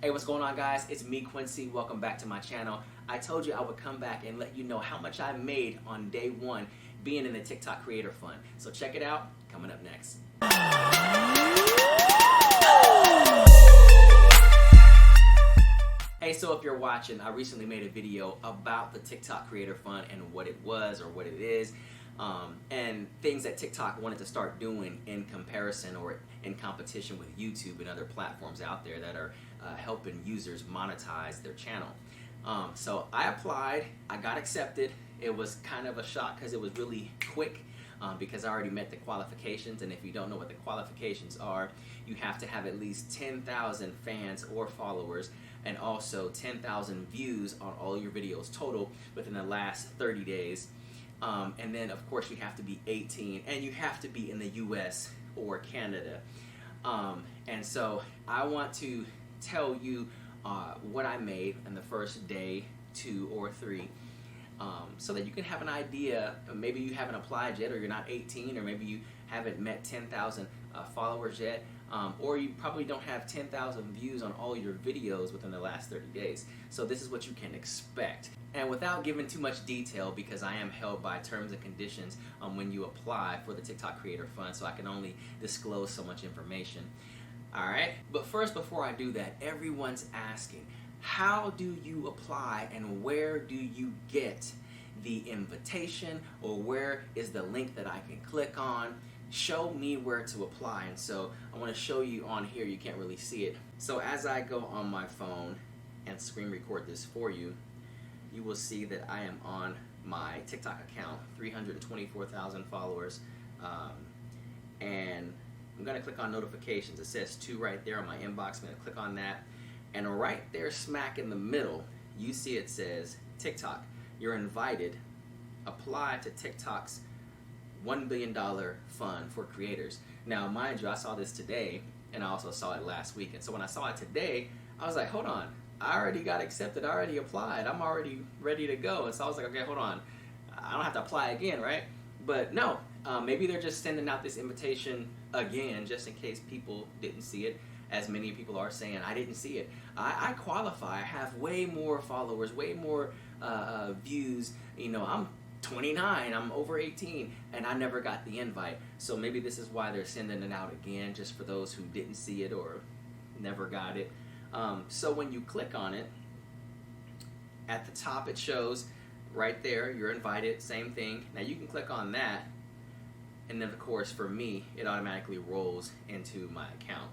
Hey, what's going on, guys? It's me, Quincy. Welcome back to my channel. I told you I would come back and let you know how much I made on day one being in the TikTok Creator Fund. So check it out, coming up next. Hey, so if you're watching, I recently made a video about the TikTok Creator Fund and what it was or what it is, and things that TikTok wanted to start doing in comparison or in competition with YouTube and other platforms out there that are helping users monetize their channel. So I applied, I got accepted. It was kind of a shock because it was really quick because I already met the qualifications, and if you don't know what the qualifications are, you have to have at least 10,000 fans or followers and also 10,000 views on all your videos total within the last 30 days. And then of course you have to be 18 and you have to be in the US or Canada. And so I want to tell you what I made in the first day, 2 or 3, so that you can have an idea. Maybe you haven't applied yet, or you're not 18, or maybe you haven't met 10,000 followers yet, or you probably don't have 10,000 views on all your videos within the last 30 days. So this is what you can expect. And without giving too much detail, because I am held by terms and conditions when you apply for the TikTok Creator Fund, so I can only disclose so much information. Alright, but first, before I do that, everyone's asking, how do you apply and where do you get the invitation, or where is the link that I can click on? Show me where to apply. And so I want to show you on here. You can't really see it. So as I go on my phone and screen record this for you, you will see that I am on my TikTok account, 324,000 followers, and I'm going to click on notifications. It says 2 right there on my inbox. I'm going to click on that, and right there smack in the middle you see it says TikTok, you're invited, apply to TikTok's $1 billion fund for creators. Now mind you, I saw this today and I also saw it last week, and so when I saw it today I was like, hold on, I already got accepted, I already applied, I'm already ready to go. And so I was like, okay, hold on, I don't have to apply again, right? But no, maybe they're just sending out this invitation again just in case people didn't see it, as many people are saying, I didn't see it. I qualify, I have way more followers, way more views, you know, I'm 29, I'm over 18, and I never got the invite. So maybe this is why they're sending it out again, just for those who didn't see it or never got it. So when you click on it, at the top it shows right there, you're invited, same thing. Now you can click on that, and then of course for me, it automatically rolls into my account.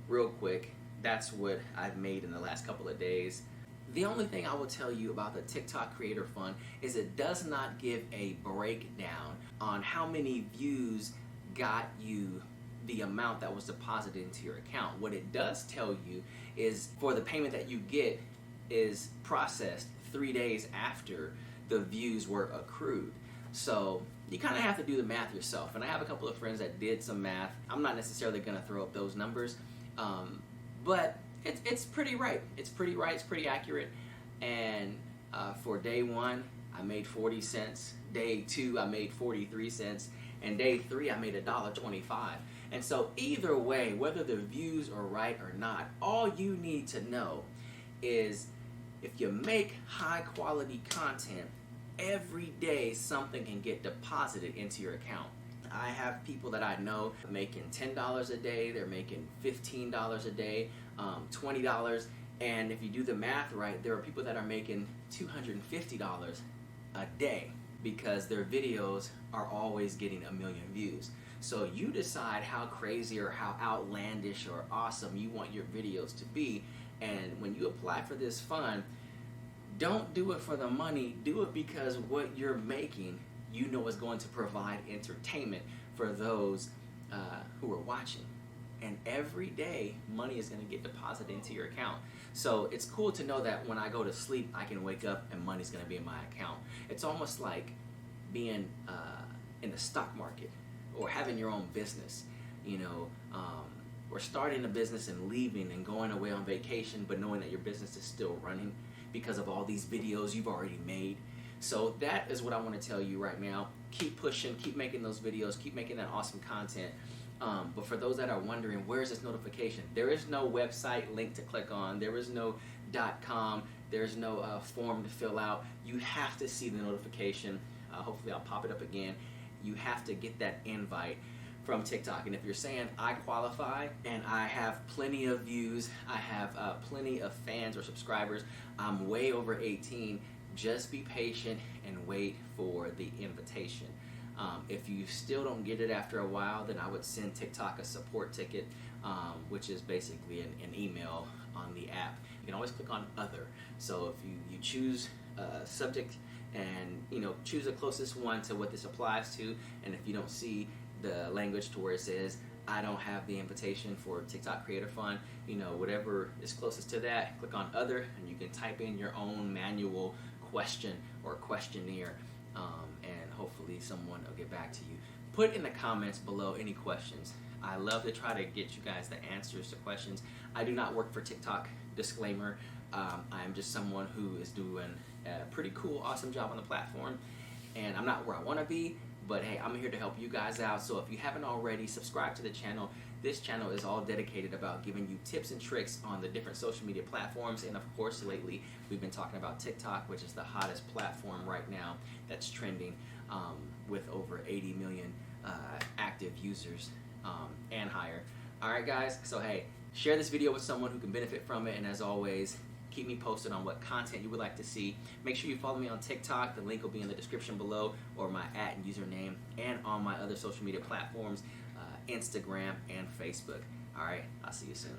Real quick, that's what I've made in the last couple of days. The only thing I will tell you about the TikTok Creator Fund is it does not give a breakdown on how many views got you the amount that was deposited into your account. What it does tell you is for the payment that you get is processed 3 days after the views were accrued. So you kind of have to do the math yourself. And I have a couple of friends that did some math. I'm not necessarily going to throw up those numbers, but it's pretty right. It's pretty right. It's pretty accurate. And for day 1, I made 40 cents. Day 2, I made 43 cents. And day 3, I made $1.25. And so either way, whether the views are right or not, all you need to know is if you make high quality content, every day something can get deposited into your account. I have people that I know making $10 a day, they're making $15 a day, $20, and if you do the math right, there are people that are making $250 a day because their videos are always getting 1 million views. So you decide how crazy or how outlandish or awesome you want your videos to be, and when you apply for this fund, don't do it for the money, do it because what you're making, you know, is going to provide entertainment for those who are watching. And every day, money is going to get deposited into your account. So it's cool to know that when I go to sleep, I can wake up and money's going to be in my account. It's almost like being in the stock market or having your own business, you know, or starting a business and leaving and going away on vacation, but knowing that your business is still running because of all these videos you've already made. So that is what I want to tell you right now. Keep pushing, keep making those videos, keep making that awesome content, But for those that are wondering, where's this notification? There is no website link to click on. There is no .com. There's no form to fill out. You have to see the notification. Hopefully I'll pop it up again. You have to get that invite from TikTok. And if you're saying I qualify and I have plenty of views, I have plenty of fans or subscribers, I'm way over 18, just be patient and wait for the invitation. If you still don't get it after a while, then I would send TikTok a support ticket, which is basically an email on the app. You can always click on other. So if you choose a subject and choose the closest one to what this applies to, and if you don't see the language to where it says I don't have the invitation for TikTok Creator Fund, whatever is closest to that, click on other, and you can type in your own manual question or questionnaire, and hopefully someone will get back to you. Put in the comments below any questions. I love to try to get you guys the answers to questions. I do not work for TikTok, disclaimer. I'm just someone who is doing a pretty cool, awesome job on the platform, and I'm not where I want to be, but hey, I'm here to help you guys out. So if you haven't already, subscribe to the channel. This channel is all dedicated about giving you tips and tricks on the different social media platforms, and of course lately we've been talking about TikTok, which is the hottest platform right now that's trending, with over 80 million active users and higher. Alright guys, so hey, share this video with someone who can benefit from it, and as always, keep me posted on what content you would like to see. Make sure you follow me on TikTok. The link will be in the description below, or my @ and username, and on my other social media platforms, Instagram and Facebook. Alright, I'll see you soon.